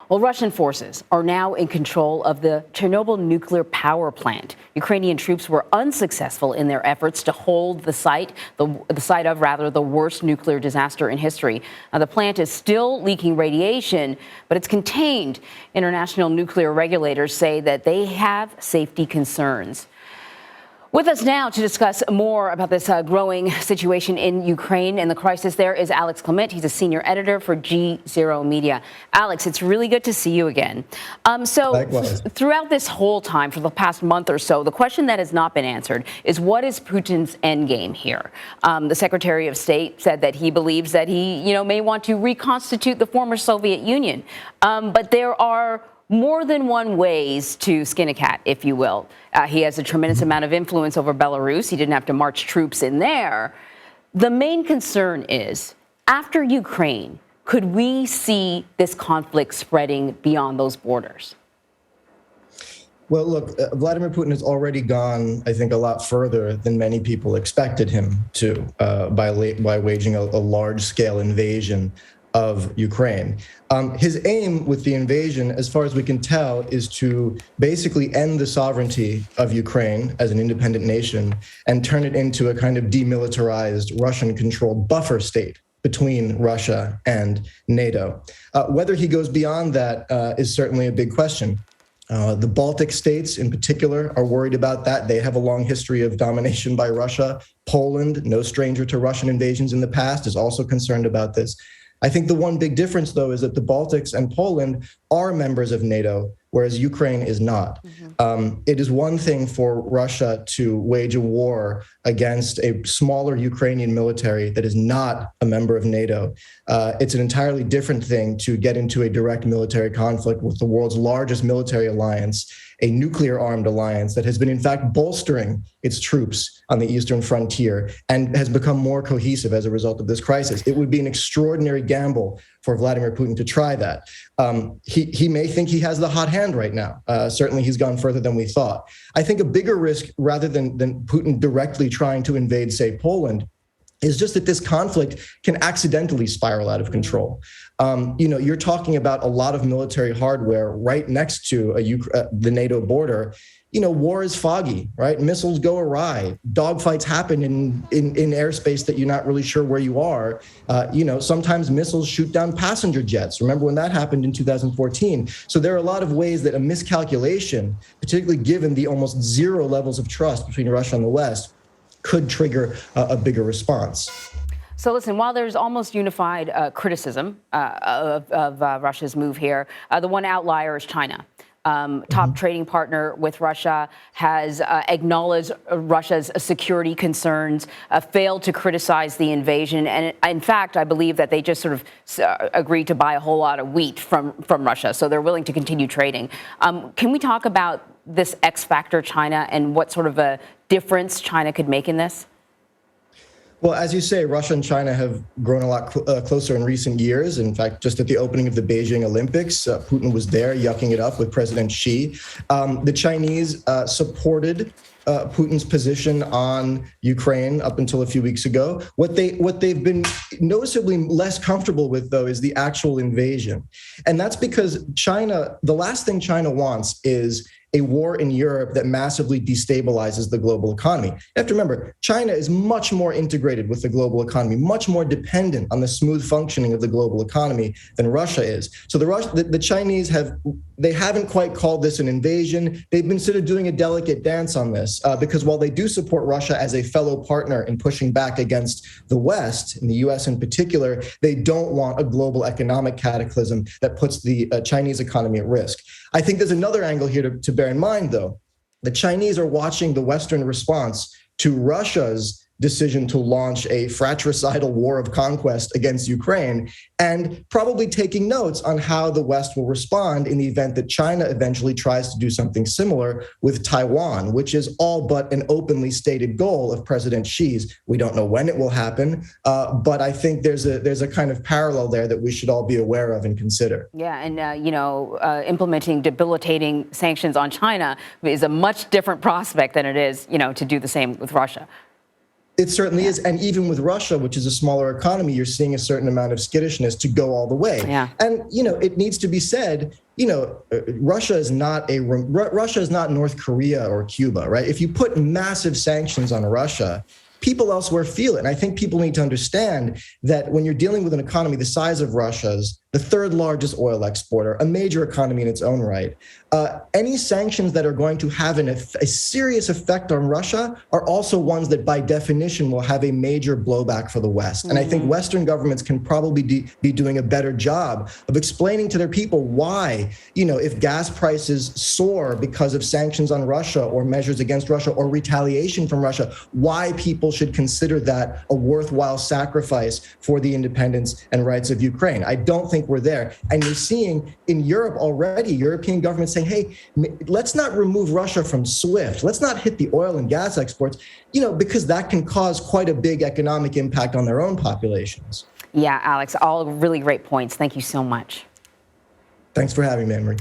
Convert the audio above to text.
Well, Russian forces are now in control of the Chernobyl nuclear power plant. Ukrainian troops were unsuccessful in their efforts to hold the site of the worst nuclear disaster in history. Now, the plant is still leaking radiation, but it's contained. International nuclear regulators say that they have safety concerns. With us now to discuss more about this growing situation in Ukraine and the crisis there is Alex Kliment. He's a senior editor for GZERO Media. Alex, it's really good to see you again. Throughout this whole time, for the past month or so, the question that has not been answered is what is Putin's endgame here? The Secretary of State said that he believes that he, may want to reconstitute the former Soviet Union. But there are more than one ways to skin a cat, if you will. He has a tremendous amount of influence over Belarus. He didn't have to march troops in there. The main concern is, after Ukraine, could we see this conflict spreading beyond those borders? Well, look, Vladimir Putin has already gone, I think, a lot further than many people expected him to by waging a large-scale invasion of Ukraine. His aim with the invasion, as far as we can tell, is to basically end the sovereignty of Ukraine as an independent nation and turn it into a kind of demilitarized, Russian-controlled buffer state between Russia and NATO. Whether he goes beyond that is certainly a big question. The Baltic states in particular are worried about that. They have a long history of domination by Russia. Poland, no stranger to Russian invasions in the past, is also concerned about this. I think the one big difference, though, is that the Baltics and Poland are members of NATO, whereas Ukraine is not. It is one thing for Russia to wage a war against a smaller Ukrainian military that is not a member of NATO. It's an entirely different thing to get into a direct military conflict with the world's largest military alliance, a nuclear-armed alliance that has been, in fact, bolstering its troops on the eastern frontier and has become more cohesive as a result of this crisis. It would be an extraordinary gamble for Vladimir Putin to try that. He may think he has the hot hand right now. Certainly, he's gone further than we thought. I think a bigger risk, rather than Putin directly trying to invade, say, Poland, is just that this conflict can accidentally spiral out of control. You're talking about a lot of military hardware right next to the NATO border. War is foggy, right? Missiles go awry. Dogfights happen in airspace that you're not really sure where you are. Sometimes missiles shoot down passenger jets. Remember when that happened in 2014? So there are a lot of ways that a miscalculation, particularly given the almost zero levels of trust between Russia and the West, could trigger a bigger response. So listen, while there's almost unified criticism of Russia's move here, the one outlier is China. Top trading partner with Russia has acknowledged Russia's security concerns, failed to criticize the invasion. And in fact, I believe that they just sort of agreed to buy a whole lot of wheat from Russia. So they're willing to continue trading. Can we talk about this X factor, China, and what sort of a difference China could make in this? Well, as you say, Russia and China have grown a lot closer in recent years. In fact, just at the opening of the Beijing Olympics, Putin was there yucking it up with President Xi. The Chinese supported Putin's position on Ukraine up until a few weeks ago. What they've been noticeably less comfortable with, though, is the actual invasion. And that's because China, the last thing China wants is a war in Europe that massively destabilizes the global economy. You have to remember, China is much more integrated with the global economy, much more dependent on the smooth functioning of the global economy than Russia is. So the Chinese haven't quite called this an invasion. They've been sort of doing a delicate dance on this because while they do support Russia as a fellow partner in pushing back against the West, and the US in particular, they don't want a global economic cataclysm that puts the Chinese economy at risk. I think there's another angle here to bear in mind, though. The Chinese are watching the Western response to Russia's decision to launch a fratricidal war of conquest against Ukraine and probably taking notes on how the West will respond in the event that China eventually tries to do something similar with Taiwan, which is all but an openly stated goal of President Xi's. We don't know when it will happen, but I think there's a kind of parallel there that we should all be aware of and consider. Yeah, and implementing debilitating sanctions on China is a much different prospect than it is, to do the same with Russia. It certainly is. And even with Russia, which is a smaller economy, you're seeing a certain amount of skittishness to go all the way. Yeah. And, it needs to be said, Russia is not North Korea or Cuba, right? If you put massive sanctions on Russia, people elsewhere feel it. And I think people need to understand that when you're dealing with an economy the size of Russia's, the third largest oil exporter, a major economy in its own right, any sanctions that are going to have a serious effect on Russia are also ones that by definition will have a major blowback for the West. And I think Western governments can probably be doing a better job of explaining to their people why, if gas prices soar because of sanctions on Russia or measures against Russia or retaliation from Russia, why people should consider that a worthwhile sacrifice for the independence and rights of Ukraine. I don't think we're there. And you're seeing in Europe already, European governments saying, hey, let's not remove Russia from SWIFT. Let's not hit the oil and gas exports, because that can cause quite a big economic impact on their own populations. Yeah, Alex, all really great points. Thank you so much. Thanks for having me, Anne-Marie.